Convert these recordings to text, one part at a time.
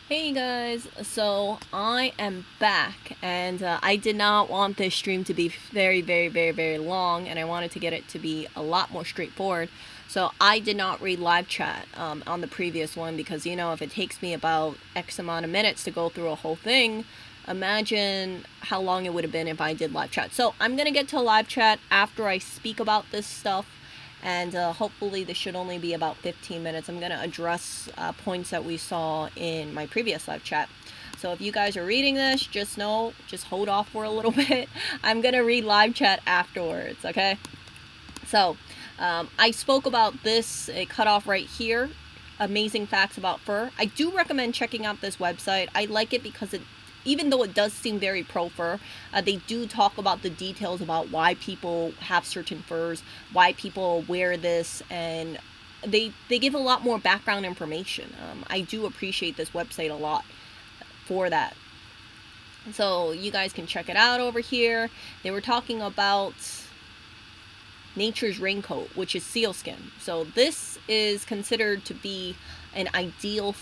Hey guys, so I am back, and I did not want this stream to be very long, and I wanted to get it to be a lot more straightforward. So I did not read live chat on the previous one because, if it takes me about X amount of minutes to go through a whole thing, imagine how long it would have been if I did live chat. So I'm going to get to live chat after I speak about this stuff, and hopefully this should only be about 15 minutes. I'm going to address points that we saw in my previous live chat. So if you guys are reading this, just hold off for a little bit. I'm going to read live chat afterwards, okay? So I spoke about this, it cut off right here, amazing facts about fur. I do recommend checking out this website. I like it because even though it does seem very pro fur, they do talk about the details about why people have certain furs, why people wear this, and they give a lot more background information. I do appreciate this website a lot for that. So you guys can check it out over here. They were talking about nature's raincoat, which is sealskin. So this is considered to be an ideal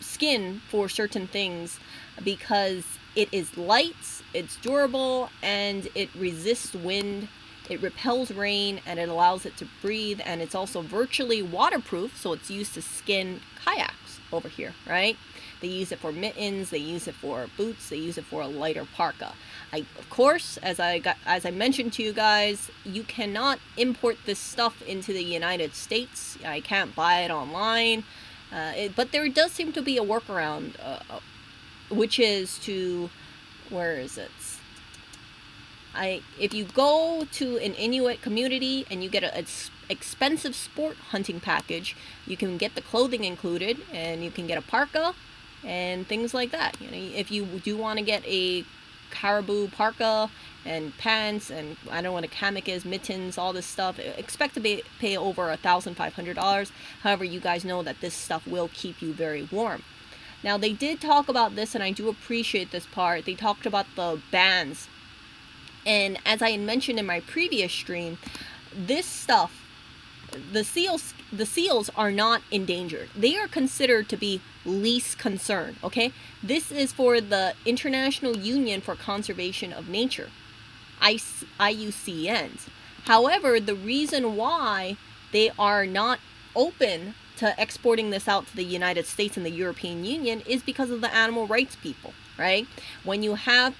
skin for certain things because it is light, it's durable, and it resists wind, it repels rain, and it allows it to breathe, and it's also virtually waterproof, so it's used to skin kayaks over here, right? They use it for mittens, they use it for boots, they use it for a lighter parka. Of course, as I mentioned to you guys, you cannot import this stuff into the United States. I can't buy it online. But there does seem to be a workaround, which is to, where is it? If you go to an Inuit community and you get an expensive sport hunting package, you can get the clothing included, and you can get a parka and things like that. If you do want to get a caribou parka and pants, and I don't know what a hammock is, mittens, all this stuff, expect to pay over $1,500. However, you guys know that this stuff will keep you very warm. Now, they did talk about this, and I do appreciate this part. They talked about the bans, and as I mentioned in my previous stream, this stuff, the seals are not endangered. They are considered to be least concern, okay? This is for the International Union for Conservation of Nature, IUCNs. However, the reason why they are not open to exporting this out to the United States and the European Union is because of the animal rights people, right? When you have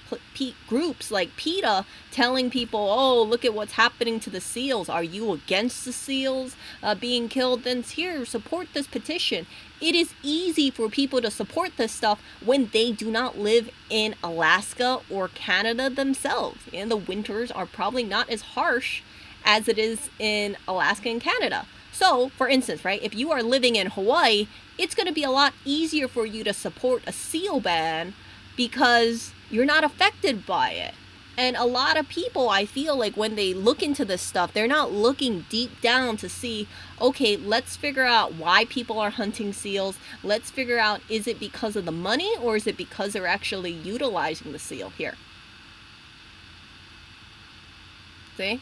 groups like PETA telling people, oh, look at what's happening to the seals. Are you against the seals being killed? Then here, support this petition. It is easy for people to support this stuff when they do not live in Alaska or Canada themselves. And the winters are probably not as harsh as it is in Alaska and Canada. So, for instance, right, if you are living in Hawaii, it's going to be a lot easier for you to support a seal ban because you're not affected by it. And a lot of people, I feel like when they look into this stuff, they're not looking deep down to see, okay, let's figure out why people are hunting seals. Let's figure out, is it because of the money or is it because they're actually utilizing the seal here? See?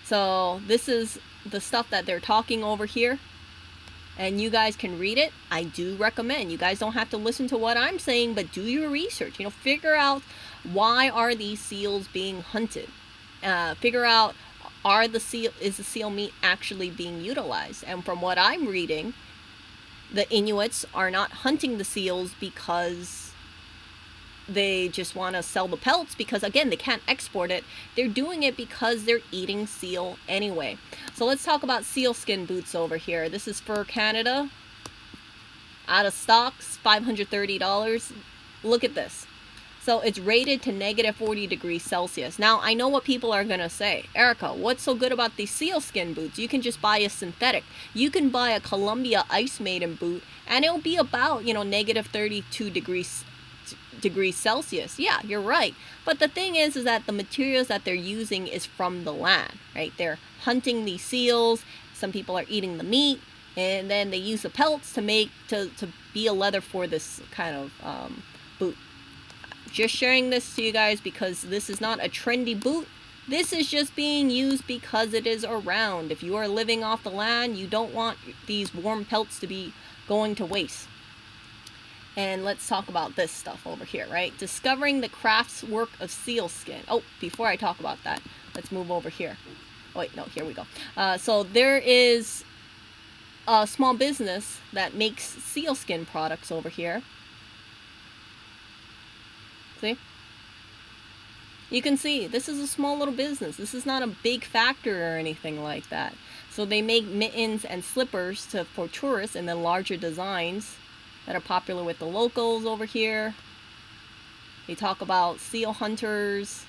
So this is the stuff that they're talking over here, and you guys can read it. I do recommend. You guys don't have to listen to what I'm saying, but do your research. Figure out, why are these seals being hunted? Figure out, is the seal meat actually being utilized? And from what I'm reading, the Inuits are not hunting the seals because they just want to sell the pelts, because again, they can't export it. They're doing it because they're eating seal anyway. So let's talk about sealskin boots over here. This is Fur Canada, out of stocks, $530. Look at this. So it's rated to negative 40 degrees Celsius. Now, I know what people are going to say. Erica, what's so good about these sealskin boots? You can just buy a synthetic. You can buy a Columbia Ice Maiden boot, and it'll be about, negative 32 degrees Celsius. Yeah, you're right. But the thing is that the materials that they're using is from the land, right? They're hunting these seals. Some people are eating the meat, and then they use the pelts to be a leather for this kind of boot. Just sharing this to you guys because this is not a trendy boot. This is just being used because it is around. If you are living off the land, you don't want these warm pelts to be going to waste. And let's talk about this stuff over here, right? Discovering the crafts work of seal skin. Oh, before I talk about that, let's move over here. Oh, wait, no, here we go. So there is a small business that makes sealskin products over here. See? You can see this is a small little business. This is not a big factory or anything like that. So they make mittens and slippers for tourists, and then larger designs that are popular with the locals over here. They talk about seal hunters.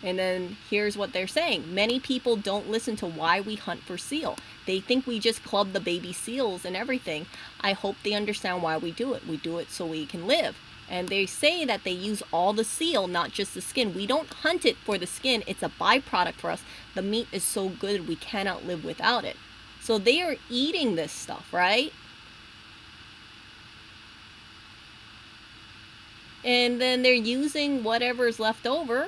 And then here's what they're saying. Many people don't listen to why we hunt for seal. They think we just club the baby seals and everything. I hope they understand why we do it. We do it so we can live. And they say that they use all the seal, not just the skin. We don't hunt it for the skin. It's a byproduct for us. The meat is so good, we cannot live without it. So they are eating this stuff, right? And then they're using whatever's left over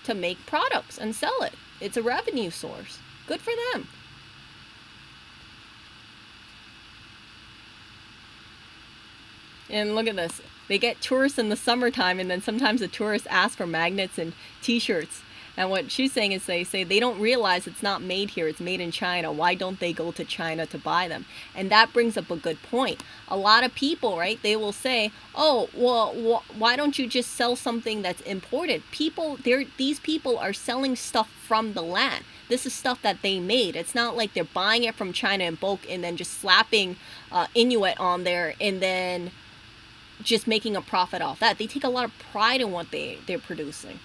to make products and sell it. It's a revenue source. Good for them. And look at this. They get tourists in the summertime, and then sometimes the tourists ask for magnets and t-shirts. And what she's saying is they say they don't realize it's not made here, it's made in China. Why don't they go to China to buy them? And that brings up a good point. A lot of people, right, they will say, oh, well, why don't you just sell something that's imported? These people are selling stuff from the land. This is stuff that they made. It's not like they're buying it from China in bulk and then just slapping Inuit on there and then just making a profit off that. They take a lot of pride in what they're producing.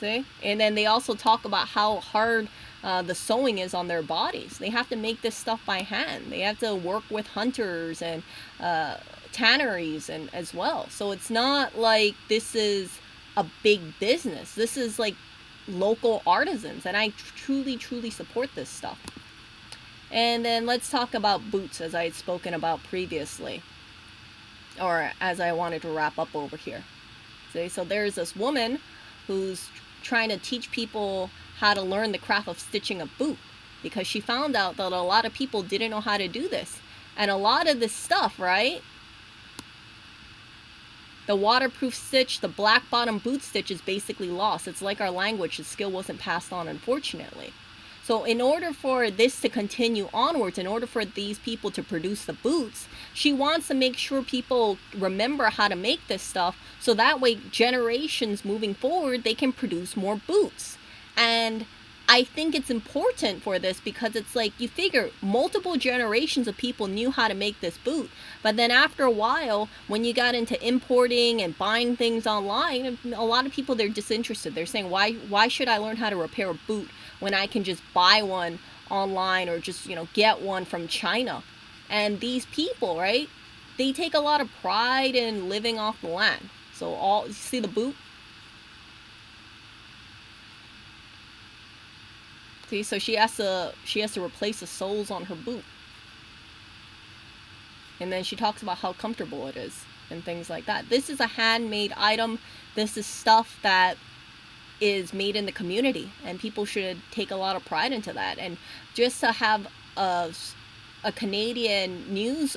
See? And then they also talk about how hard the sewing is on their bodies. They have to make this stuff by hand. They have to work with hunters and tanneries and as well. So it's not like this is a big business. This is like local artisans, and I truly support this stuff. And then let's talk about boots, as I had spoken about previously, or as I wanted to wrap up over here. See, so there's this woman who's trying to teach people how to learn the craft of stitching a boot, because she found out that a lot of people didn't know how to do this. And a lot of this stuff, right? The waterproof stitch, the black bottom boot stitch is basically lost. It's like our language. The skill wasn't passed on, unfortunately. So in order for this to continue onwards, in order for these people to produce the boots, she wants to make sure people remember how to make this stuff, so that way generations moving forward, they can produce more boots. And I think it's important for this because it's like, you figure multiple generations of people knew how to make this boot, but then after a while, when you got into importing and buying things online, a lot of people, they're disinterested. They're saying, why should I learn how to repair a boot when I can just buy one online or just, get one from China? And these people, right, they take a lot of pride in living off the land. So you see the boot? See, so she has to replace the soles on her boot. And then she talks about how comfortable it is and things like that. This is a handmade item. This is stuff that is made in the community, and people should take a lot of pride into that. And just to have a Canadian news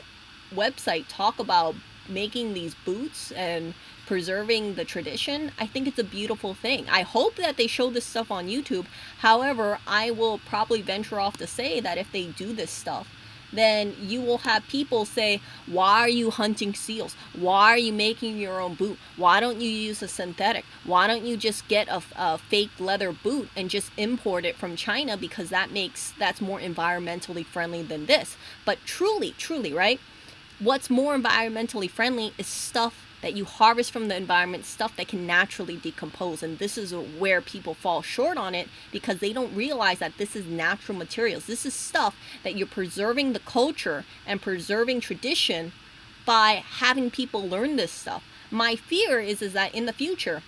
website talk about making these boots and preserving the tradition, I think it's a beautiful thing. I hope that they show this stuff on YouTube. However, I will probably venture off to say that if they do this stuff, then you will have people say, why are you hunting seals? Why are you making your own boot? Why don't you use a synthetic? Why don't you just get a fake leather boot and just import it from China, because that's more environmentally friendly than this. But truly, right? What's more environmentally friendly is stuff that you harvest from the environment, stuff that can naturally decompose. And this is where people fall short on it, because they don't realize that this is natural materials. This is stuff that you're preserving the culture and preserving tradition by having people learn this stuff. My fear is that in the future,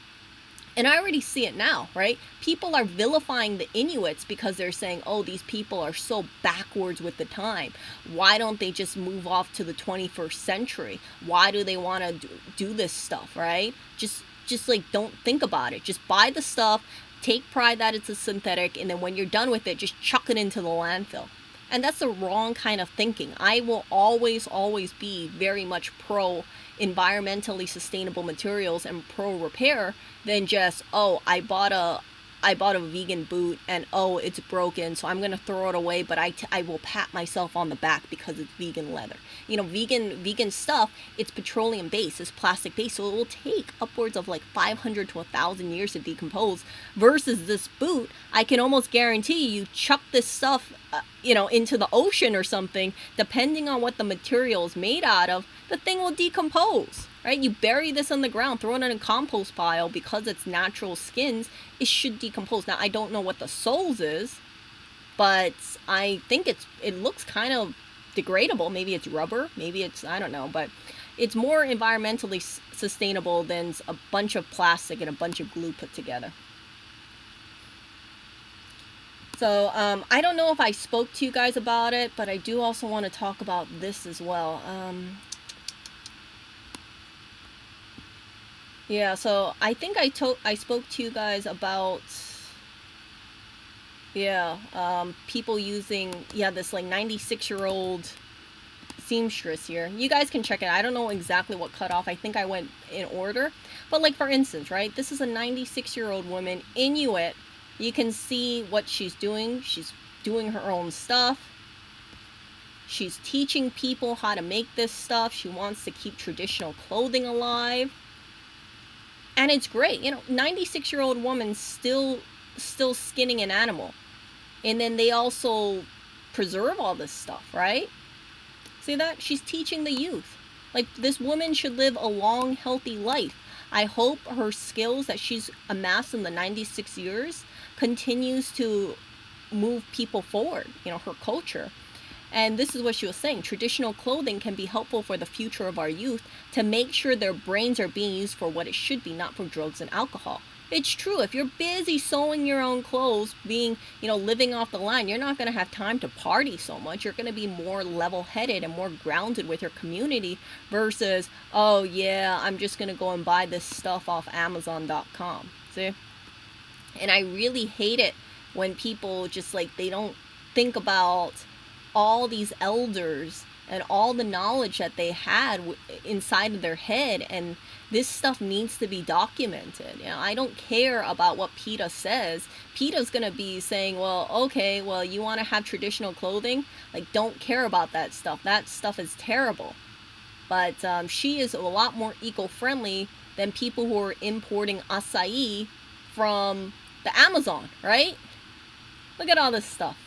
and I already see it now, right? People are vilifying the Inuits because they're saying, oh, these people are so backwards with the time. Why don't they just move off to the 21st century? Why do they want to do this stuff, right? Just like, don't think about it. Just buy the stuff, take pride that it's a synthetic, and then when you're done with it, just chuck it into the landfill. And that's the wrong kind of thinking. I will always be very much pro environmentally sustainable materials and pro repair than just, oh, I bought a vegan boot and oh, it's broken, so I'm gonna throw it away, but I will pat myself on the back because it's vegan leather. You know, vegan stuff, it's petroleum based, it's plastic based, so it will take upwards of like 500 to 1,000 years to decompose. Versus this boot, I can almost guarantee you chuck this stuff, into the ocean or something, depending on what the material is made out of, the thing will decompose. Right? You bury this on the ground, throw it in a compost pile, because it's natural skins, it should decompose. Now, I don't know what the soles is, but I think it looks kind of degradable. Maybe it's rubber, maybe it's, I don't know, but it's more environmentally sustainable than a bunch of plastic and a bunch of glue put together. So, I don't know if I spoke to you guys about it, but I do also want to talk about this as well. Yeah, so I think I spoke to you guys about, people using, this like 96-year-old seamstress here. You guys can check it. I don't know exactly what cut off. I think I went in order. But like, for instance, right, this is a 96-year-old woman, Inuit. You can see what she's doing. She's doing her own stuff. She's teaching people how to make this stuff. She wants to keep traditional clothing alive. And it's great. 96-year-old woman still skinning an animal. And then they also preserve all this stuff, right? See that? She's teaching the youth. Like, this woman should live a long, healthy life. I hope her skills that she's amassed in the 96 years continues to move people forward, her culture. And this is what she was saying. Traditional clothing can be helpful for the future of our youth to make sure their brains are being used for what it should be, not for drugs and alcohol. It's true. If you're busy sewing your own clothes, being, living off the line, you're not going to have time to party so much. You're going to be more level-headed and more grounded with your community versus, oh yeah, I'm just going to go and buy this stuff off Amazon.com. See? And I really hate it when people just they don't think about all these elders and all the knowledge that they had inside of their head, and this stuff needs to be documented. I don't care about what PETA says. PETA's gonna be saying, well, okay, well, you want to have traditional clothing, don't care about that stuff. That stuff is terrible. But she is a lot more eco-friendly than people who are importing acai from the Amazon, right? Look at all this stuff.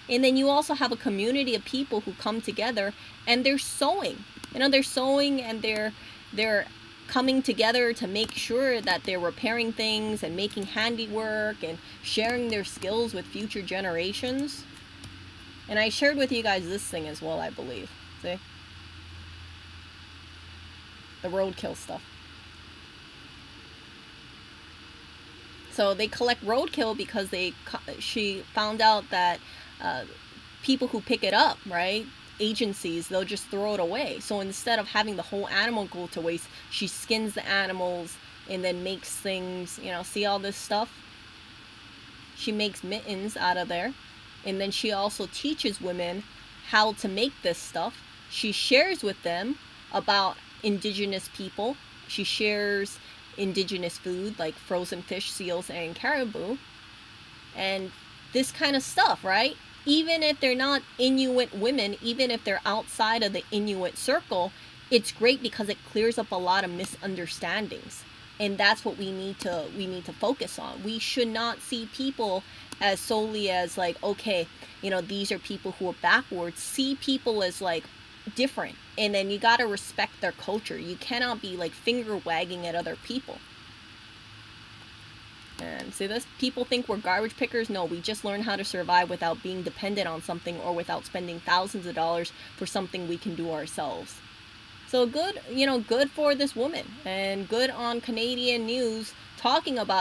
And then you also have a community of people who come together and they're sewing. They're sewing and they're coming together to make sure that they're repairing things and making handiwork and sharing their skills with future generations. And I shared with you guys this thing as well, I believe. See? The roadkill stuff. So they collect roadkill because she found out that people who pick it up, right, agencies, they'll just throw it away. So instead of having the whole animal go to waste, she skins the animals and then makes things, see all this stuff? She makes mittens out of there. And then she also teaches women how to make this stuff. She shares with them about indigenous people. She shares indigenous food like frozen fish, seals, and caribou. And this kind of stuff, right? Even if they're not Inuit women, even if they're outside of the Inuit circle, it's great because it clears up a lot of misunderstandings. And that's what we need to focus on. We should not see people as solely as okay, these are people who are backwards. See people as different. And then you got to respect their culture. You cannot be finger wagging at other people. And see this? People think we're garbage pickers. No, we just learn how to survive without being dependent on something or without spending thousands of dollars for something we can do ourselves. So good, good for this woman, and good on Canadian news talking about